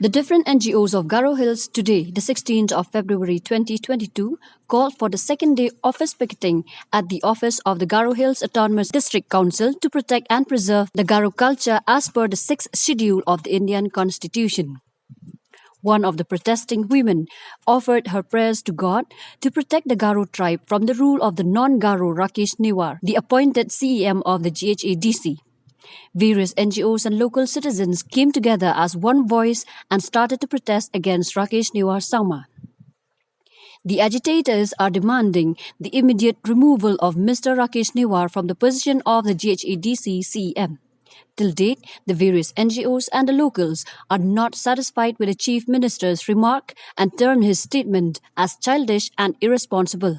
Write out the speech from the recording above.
The different NGOs of Garo Hills today, the 16th of February 2022, called for the second day office picketing at the office of the Garo Hills Autonomous District Council to protect and preserve the Garo culture as per the 6th schedule of the Indian Constitution. One of the protesting women offered her prayers to God to protect the Garo tribe from the rule of the non-Garo RAKESH NEWAR, the appointed CEM of the GHADC. Various NGOs and local citizens came together as one voice and started to protest against RAKESH NEWAR SANGMA. The agitators are demanding the immediate removal of Mr. RAKESH NEWAR from the position of the GHADC CEM. Till date, the various NGOs and the locals are not satisfied with the Chief Minister's remark and term his statement as childish and irresponsible.